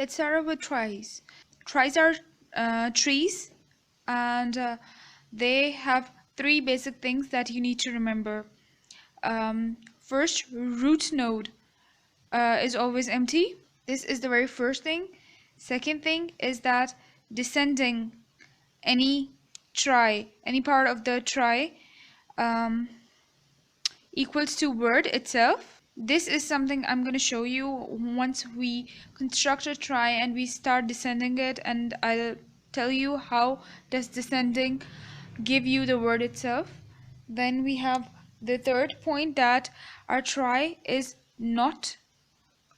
Let's start off with tries. Tries are trees, and they have three basic things that you need to remember. First, root node is always empty. This is the very first thing. Second thing is that descending any any part of the trie um, equals to word itself. This is something I'm going to show you once we construct a trie and we start descending it, and I'll tell you how does descending give you the word itself. Then we have the third point, that our trie is not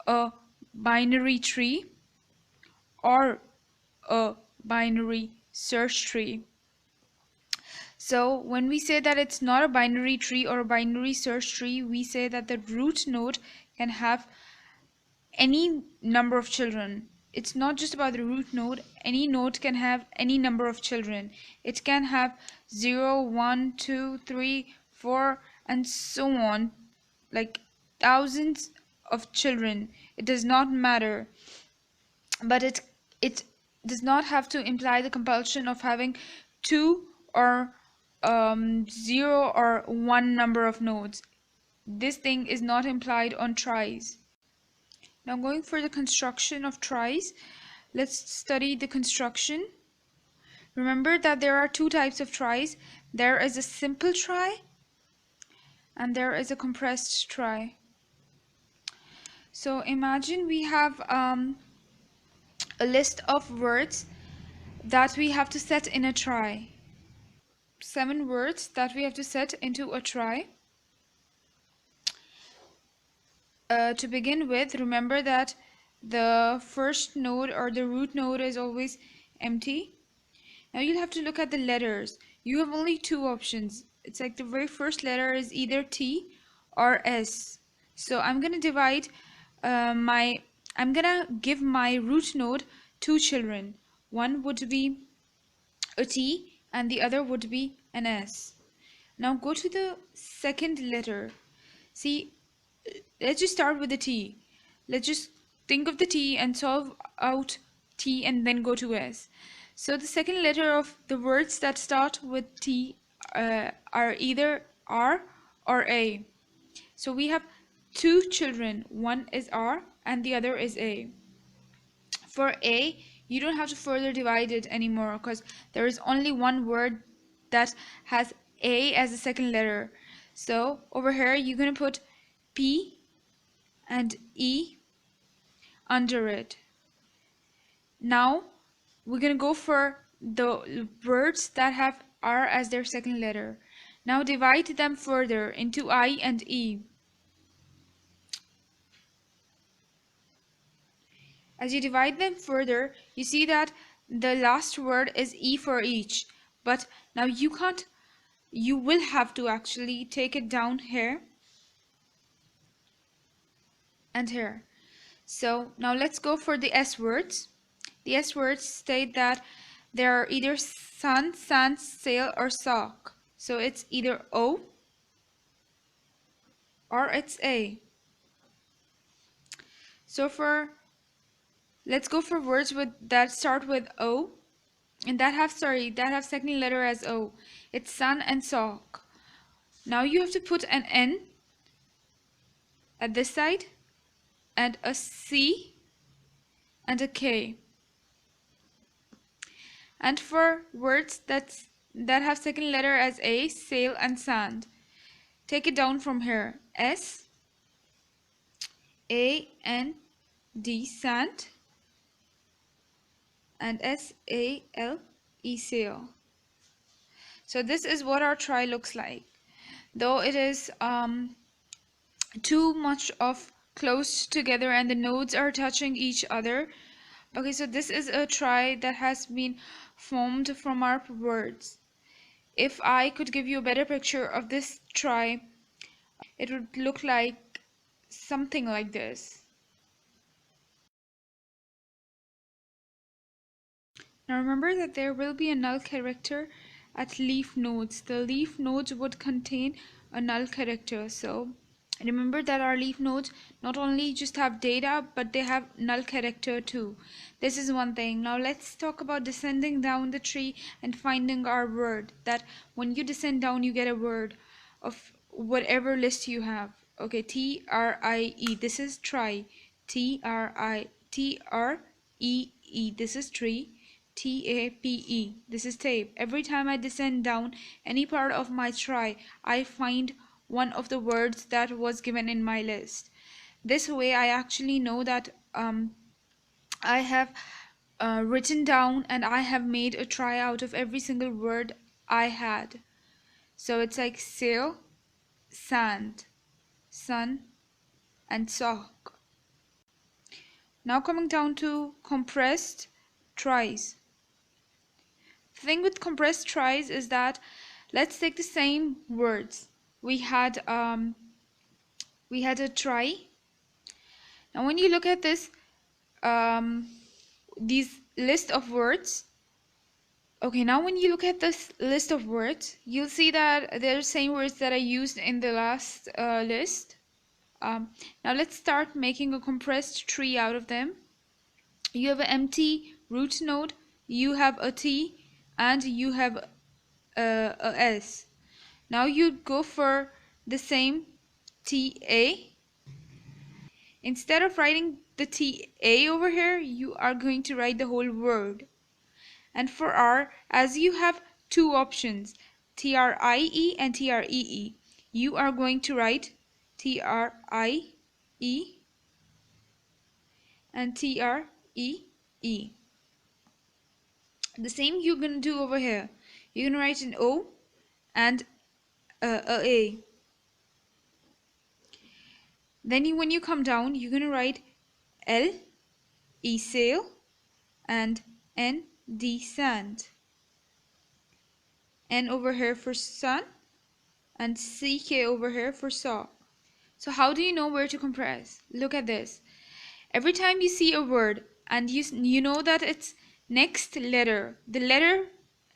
a binary tree or a binary search tree. So when we say that it's not a binary tree or a binary search tree, we say that the root node can have any number of children. It's not just about the root node. Any node can have any number of children. It can have 0, 1, 2, 3, 4, and so on, like thousands of children. It does not matter. But it does not have to imply the compulsion of having two or 0 or 1 number of nodes. This thing is not implied on tries. Now going for the construction of tries, let's study the construction. Remember that there are two types of tries. There is a simple trie and there is a compressed trie. So imagine we have a list of words that we have to set in a trie. 7 words that we have to set into a trie. To begin with, remember that the first node or the root node is always empty. Now you'll have to look at the letters. You have only two options. It's like the very first letter is either T or S. So I'm gonna divide I'm gonna give my root node two children. One would be a T and the other would be an S. Now go to the second letter. See, let's just start with the T. Let's just think of the T and solve out T and then go to S. So the second letter of the words that start with T are either R or A. So we have two children. One is R and the other is A. For A, you don't have to further divide it anymore because there is only one word that has A as the second letter. So over here, you're going to put P and E under it. Now we're going to go for the words that have R as their second letter. Now divide them further into I and E. As you divide them further, you see that the last word is E for each. But now you will have to actually take it down here and here. So now let's go for the S words. The S words state that they are either sun, sand, sail, or sock. So it's either O or it's A. So let's go for words that start with O and that have second letter as O. It's sun and sock. Now you have to put an N at this side and a C and a K. And for words that have second letter as A, sail and sand, take it down from here. S A N D, sand, and S A L E, sail. So this is what our trie looks like. Though it is too much of close together and the nodes are touching each other. Okay, so this is a trie that has been formed from our words. If I could give you a better picture of this trie, it would look like something like this. Now remember that there will be a null character at leaf nodes. The leaf nodes would contain a null character. So Remember that our leaf nodes not only just have data, but they have null character too. This is one thing. Now let's talk about descending down the tree and finding our word. That when you descend down, you get a word of whatever list you have. Okay, T-R-I-E. This is try. T-R-E-E. This is tree. T-A-P-E. This is tape. Every time I descend down any part of my try, I find one of the words that was given in my list. This way I actually know that I have written down and I have made a try out of every single word I had. So it's like sail, sand, sun, and sock. Now coming down to compressed tries. The thing with compressed tries is that let's take the same words. We had a try. Now when you look at this these list of words, okay, now when you look at this list of words, you'll see that they're the same words that I used in the last list. Now let's start making a compressed tree out of them. You have an empty root node, you have a T, and you have a S. Now you go for the same TA. Instead of writing the TA over here, you are going to write the whole word. And for R, as you have two options, TRIE and TREE, you are going to write TRIE and TREE. The same you're going to do over here. You're going to write an O and a. Then when you come down, you're going to write L, E sail, and N, D sand. N over here for sun, and CK over here for saw. So how do you know where to compress? Look at this. Every time you see a word and you know that it's next letter, the letter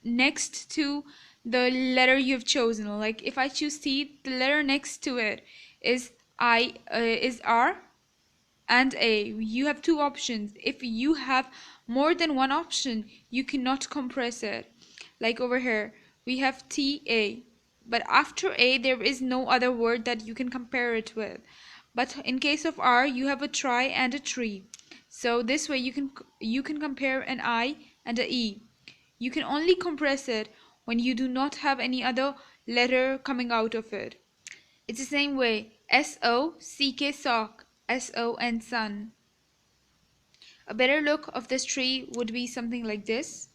next to the letter you've chosen. Like if I choose T, the letter next to it is R and A. You have two options. If you have more than one option, you cannot compress it. Like over here, we have TA, but after A there is no other word that you can compare it with. But in case of R, you have a try and a tree. So this way you can compare an I and a E. You can only compress it when you do not have any other letter coming out of it. It's the same way. SOCK sock, SON sun. A better look of this tree would be something like this.